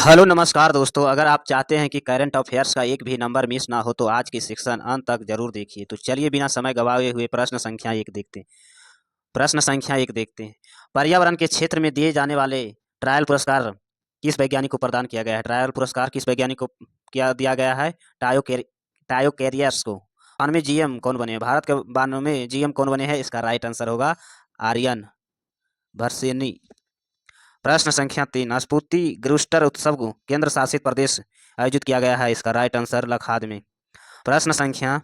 Hello नमस्कार दोस्तों, अगर आप चाहते हैं कि करंट अफेयर्स का एक भी नंबर मिस ना हो तो आज की सेक्शन अंत तक जरूर देखिए। तो चलिए बिना समय गवाए हुए प्रश्न संख्या एक देखते हैं। प्रश्न संख्या एक देखते हैं। पर्यावरण के क्षेत्र में दिए जाने वाले ट्रायल पुरस्कार किस वैज्ञानिक को प्रदान किया गया है? ट्रायल पुरस्कार किस वैज्ञानिक को क्या दिया गया है? टायो कैरियर्स को। 92 जीएम कौन बने हैं? भारत के 92 जीएम कौन बने हैं? इसका राइट आंसर होगा आर्यन भरसेनी। प्रश्न संख्या 3, स्फूर्ति ग्रूस्टर उत्सव को केंद्र शासित प्रदेश आयोजित किया गया है। इसका राइट आंसर लखाद में। प्रश्न संख्या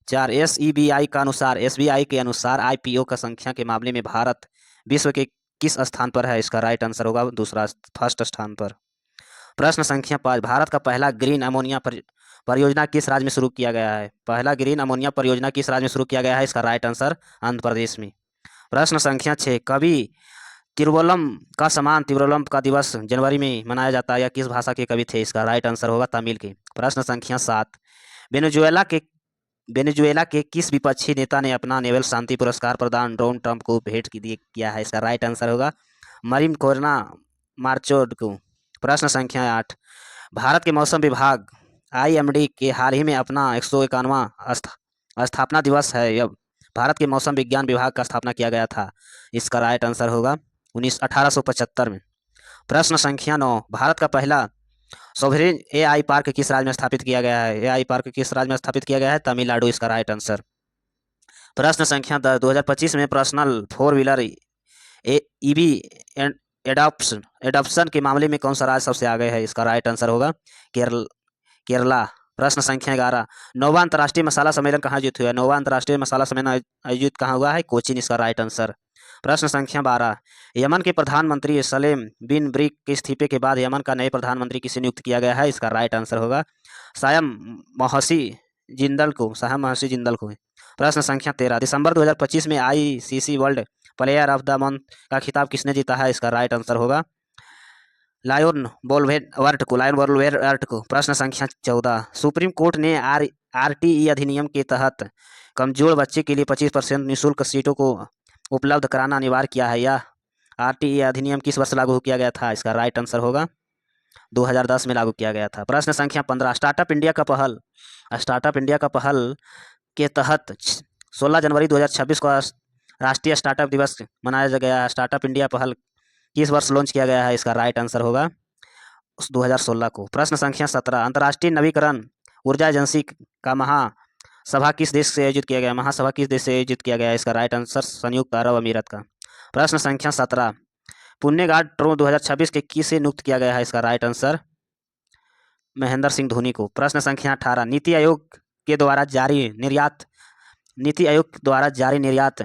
4, एसबीआई के अनुसार आईपीओ का संख्या के मामले में भारत विश्व के किस स्थान पर है? इसका राइट आंसर होगा फर्स्ट स्थान पर। प्रश्न संख्या 5, भारत का पहला ग्रीन अमोनिया परियोजना किस राज्य में शुरू किया गया है? पहला ग्रीन अमोनिया परियोजना किस राज्य में शुरू किया गया है? इसका राइट आंसर आंध्र प्रदेश में। प्रश्न संख्या 6, कवि तिरुवल्लम का दिवस जनवरी में मनाया जाता है? या किस भाषा के कवि थे? इसका राइट आंसर होगा तमिल के। प्रश्न संख्या 7, वेनेजुएला के किस विपक्षी नेता ने अपना नोबेल शांति पुरस्कार प्रदान डोनाल्ड ट्रंप को भेंट किया है? इसका राइट आंसर होगा मरिम कोरना मार्चोड को। प्रश्न संख्या 8, भारत के मौसम विभाग आईएमडी के हाल ही में अपना 151वां स्थापना दिवस है। यह भारत के मौसम विज्ञान विभाग का स्थापना किया गया था। इसका राइट आंसर होगा 1875 में। प्रश्न संख्या 9, भारत का पहला सोवरेन एआई पार्क किस राज्य में स्थापित किया गया है? एआई पार्क किस राज्य में स्थापित किया गया है? तमिलनाडु इसका राइट आंसर। प्रश्न संख्या 10, 2025 में पर्सनल 4 व्हीलर ईवी एडॉप्शन के मामले में कौन सा राज्य सबसे आगे है? इसका राइट आंसर होगा केरला। प्रश्न संख्या 11, नौवां अंतर्राष्ट्रीय मसाला सम्मेलन कहाँ आयोजित हुआ है? नौवां अंतर्राष्ट्रीय मसाला सम्मेलन आयोजित कहाँ हुआ है? कोचीन इसका राइट आंसर। प्रश्न संख्या 12, यमन के प्रधानमंत्री सलेम बिन ब्रिक के इस्तीफे के बाद यमन का नए प्रधानमंत्री किसे नियुक्त किया गया है? इसका राइट आंसर होगा सायम महसी जिंदल को। प्रश्न संख्या 13, दिसंबर 2025 में ICC world player of the month का खिताब किसने जीता है? इसका राइट आंसर होगा लायन बोलवेर्ट को। प्रश्न संख्या 14, सुप्रीम कोर्ट ने आरटीई अधिनियम के तहत कमजोर बच्चे के लिए 25% निःशुल्क सीटों को उपलब्ध कराना अनिवार्य किया है। यह आरटीई अधिनियम किस वर्ष लागू किया गया था? इसका राइट आंसर होगा 2010 में लागू किया गया था। प्रश्न संख्या 15, स्टार्टअप इंडिया का पहल के तहत 16 जनवरी 2026 को राष्ट्रीय स्टार्टअप दिवस मनाया गया है। स्टार्टअप इंडिया पहल किस वर्ष लॉन्च किया गया है? इसका राइट आंसर होगा 2016 को। प्रश्न संख्या 17, अंतर्राष्ट्रीय नवीकरण ऊर्जा एजेंसी का महासभा किस देश से आयोजित किया गया? इसका राइट आंसर संयुक्त अरब अमीरात का। प्रश्न संख्या 17, पुण्य गार्ड 2026 के किसे नियुक्त किया गया है? इसका राइट आंसर महेंद्र सिंह धोनी को। प्रश्न संख्या 18, नीति आयोग द्वारा जारी निर्यात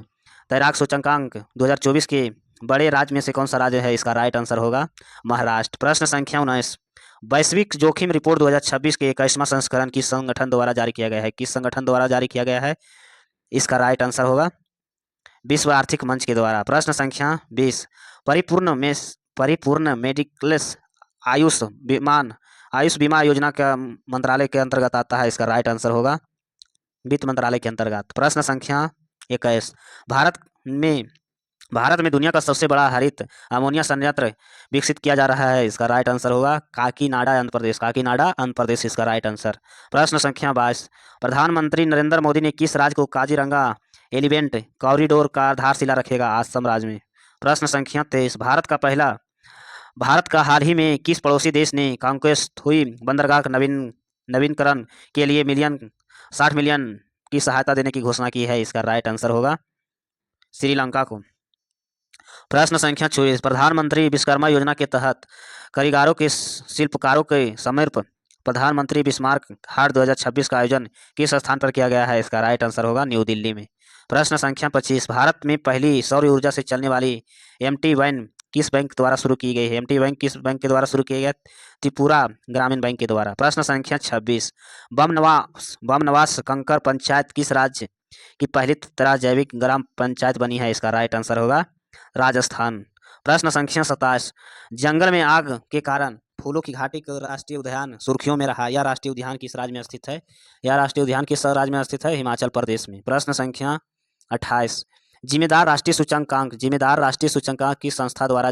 तैराक सूचकांक 2024 के बड़े राज्य में से कौन सा राज्य है? इसका राइट आंसर होगा महाराष्ट्र। प्रश्न संख्या 19, वैश्विक जोखिम रिपोर्ट 2026 के 21वां संस्करण किस संगठन द्वारा जारी किया गया है? किस संगठन द्वारा जारी किया गया है? इसका राइट आंसर होगा विश्व आर्थिक मंच के द्वारा। प्रश्न संख्या 20, परिपूर्ण मेडिक्लेस आयुष बीमा योजना का मंत्रालय के अंतर्गत आता है? इसका राइट आंसर होगा वित्त मंत्रालय के अंतर्गत। प्रश्न संख्या 21, भारत में दुनिया का सबसे बड़ा हरित अमोनिया संयंत्र विकसित किया जा रहा है। इसका राइट आंसर होगा काकीनाडा आंध्र प्रदेश इसका राइट आंसर। प्रश्न संख्या 22, प्रधानमंत्री नरेंद्र मोदी ने किस राज्य को काजीरंगा एलिफेंट कॉरिडोर का आधारशिला रखेगा? असम राज्य में। प्रश्न संख्या 23, भारत का हाल ही में किस पड़ोसी देश ने कॉन्क्वेस्ट हुई बंदरगाह नवीनीकरण के लिए 60 मिलियन की सहायता देने की घोषणा की है? इसका राइट आंसर होगा श्रीलंका को। प्रश्न संख्या 24, प्रधानमंत्री विश्वकर्मा योजना के तहत कारीगरों के शिल्पकारों के समर्प प्रधानमंत्री बिस्मार्क हाट 2026 का आयोजन किस स्थान पर किया गया है? इसका राइट आंसर होगा न्यू दिल्ली में। प्रश्न संख्या 25, भारत में पहली सौर ऊर्जा से चलने वाली एमटी वैन किस बैंक द्वारा शुरू की गई है? एमटी वैन किस बैंक के द्वारा शुरू किया गया? त्रिपुरा ग्रामीण बैंक के द्वारा। प्रश्न संख्या 26, बमनवास कंकर पंचायत किस राज्य की पहली तरह जैविक ग्राम पंचायत बनी है? इसका राइट आंसर होगा राजस्थान। प्रश्न संख्या 27, जंगल में आग के कारण फूलों की घाटी का राष्ट्रीय उद्यान सुर्खियों में रहा। यह राष्ट्रीय उद्यान किस राज्य में स्थित है? हिमाचल प्रदेश में। प्रश्न संख्या 28, जिम्मेदार राष्ट्रीय सूचकांक किस संस्था द्वारा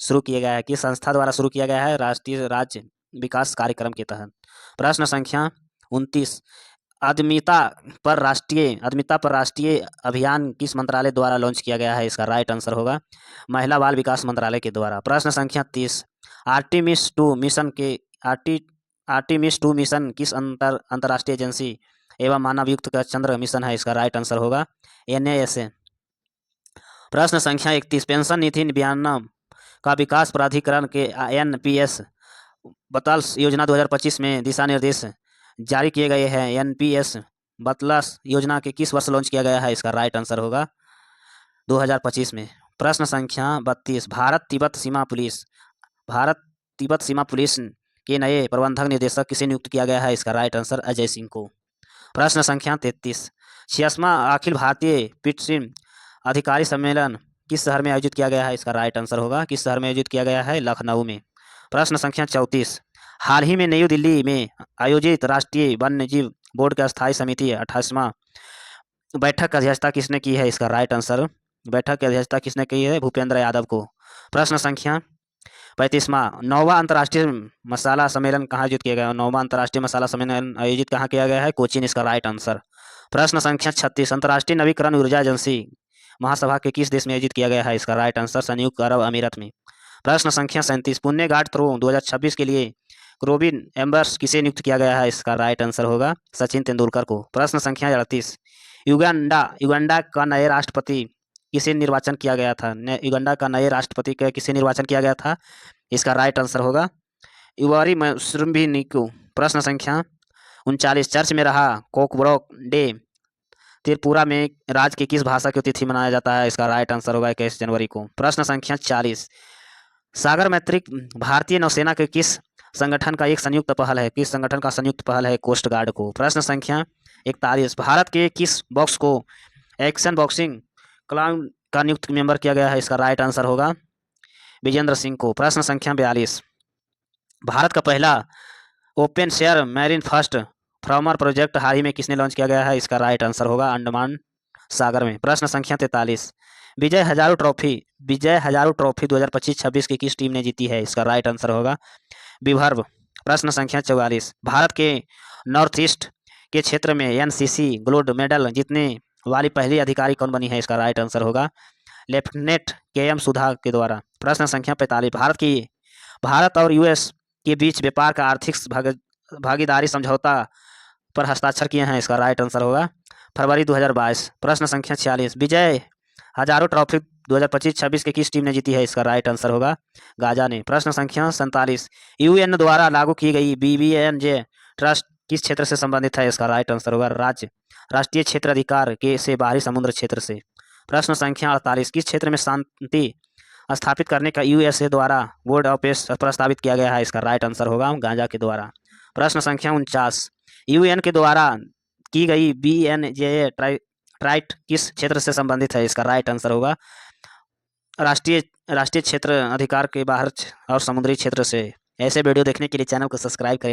शुरू किया गया है? किस संस्था द्वारा शुरू किया गया है? राष्ट्रीय राज्य विकास कार्यक्रम के तहत। प्रश्न संख्या 29, अद्यमिता पर राष्ट्रीय अभियान किस मंत्रालय द्वारा लॉन्च किया गया है? इसका राइट आंसर होगा महिला बाल विकास मंत्रालय के द्वारा। प्रश्न संख्या 30, आर्टिमिस 2 मिशन के आर्टिमिस 2 मिशन किस अंतर्राष्ट्रीय एजेंसी एवं मानव युक्त का चंद्र मिशन है? इसका राइट आंसर होगा NASA। प्रश्न संख्या 31, पेंशन निधि निधियान का विकास प्राधिकरण के NPS बतल्स योजना 2025 में दिशा निर्देश जारी किए गए हैं। NPS बतल्स योजना के किस वर्ष लॉन्च किया गया है? इसका राइट आंसर होगा 2025 में। प्रश्न संख्या 32, भारत तिब्बत सीमा पुलिस के नए प्रबंधक निदेशक किसे नियुक्त किया गया है? इसका राइट आंसर अजय सिंह को। प्रश्न संख्या 33, 86वां अखिल भारतीय पितृ अधिकारी सम्मेलन किस शहर में आयोजित किया गया है? इसका राइट आंसर होगा किस शहर में आयोजित किया गया है? लखनऊ में। प्रश्न संख्या 34, हाल ही में नई दिल्ली में आयोजित राष्ट्रीय वन्य जीव बोर्ड की अस्थायी समिति 28वां बैठक की अध्यक्षता किसने की है? इसका राइट आंसर बैठक की अध्यक्षता किसने की है? भूपेंद्र यादव को। प्रश्न संख्या 35वां, 9वां अंतर्राष्ट्रीय मसाला सम्मेलन कहाँ आयोजित किया गया? 9वां अंतर्राष्ट्रीय मसाला सम्मेलन आयोजित कहाँ किया गया है? कोचीन, इसका राइट आंसर। प्रश्न संख्या 36, अंतर्राष्ट्रीय नवीकरण ऊर्जा एजेंसी महासभा के किस देश में आयोजित किया गया है? इसका राइट आंसर संयुक्त अरब अमीरात में। प्रश्न संख्या 37, पुण्य घाट थ्रो 2026 के लिए रोबिन एम्बर्स किसे नियुक्त किया गया है? इसका राइट आंसर होगा सचिन तेंदुलकर को। प्रश्न संख्या 38, युगांडा का नए राष्ट्रपति किसे निर्वाचन किया गया था? युगांडा का नए राष्ट्रपति का किसे निर्वाचन किया गया था? इसका राइट आंसर होगा युवारी मुसेवेनी। प्रश्न संख्या 39, चर्च में रहा कोकबोरोक डे त्रिपुरा में राज्य की किस भाषा की तिथि मनाया जाता है? इसका राइट आंसर होगा 21 जनवरी को। प्रश्न संख्या 40, सागर मैत्रिक भारतीय नौसेना के किस संगठन का एक संयुक्त पहल है? किस संगठन का संयुक्त पहल है? कोस्ट गार्ड को। प्रश्न संख्या 41, भारत के किस बॉक्स को एक्शन बॉक्सिंग क्लब का नियुक्त मेंबर किया गया है? इसका राइट आंसर होगा विजेंद्र सिंह को। प्रश्न संख्या 42, भारत का पहला open share marine first farmer project हाल ही में किसने लॉन्च किया गया है? इसका राइट आंसर होगा अंडमान सागर में। प्रश्न संख्या 43, विजय हजारे ट्रॉफी 2025-26 की किस टीम ने जीती है? इसका राइट आंसर होगा विदर्भ। प्रश्न संख्या 44, भारत के नॉर्थ ईस्ट के क्षेत्र में NCC गोल्ड मेडल जीतने वाली पहली अधिकारी कौन बनी है? इसका राइट आंसर होगा लेफ्टिनेंट KM सुधा के द्वारा। प्रश्न संख्या 45, भारत और US के बीच व्यापार का आर्थिक भागीदारी समझौता पर हस्ताक्षर किए हैं? इसका राइट आंसर होगा फरवरी 2022। प्रश्न संख्या 46, विजय हजारे ट्रॉफी 2025-26 की किस टीम ने जीती है? इसका राइट आंसर होगा गाजा ने। प्रश्न संख्या 47, UN द्वारा लागू की गई BBNJ ट्रस्ट किस क्षेत्र से संबंधित है? इसका राइट आंसर होगा राष्ट्रीय क्षेत्र अधिकार के से बाहरी समुद्र क्षेत्र से। प्रश्न संख्या 48, किस क्षेत्र में शांति स्थापित करने का USA द्वारा बोर्ड ऑफ पेस प्रस्तावित किया गया है? इसका राइट आंसर होगा गांजा के द्वारा। प्रश्न संख्या 49, UN के द्वारा की गई BNJ ट्राइट किस क्षेत्र से संबंधित है? इसका राइट आंसर होगा राष्ट्रीय क्षेत्र अधिकार के बाहर और समुद्री क्षेत्र से। ऐसे वीडियो देखने के लिए चैनल को सब्सक्राइब करें।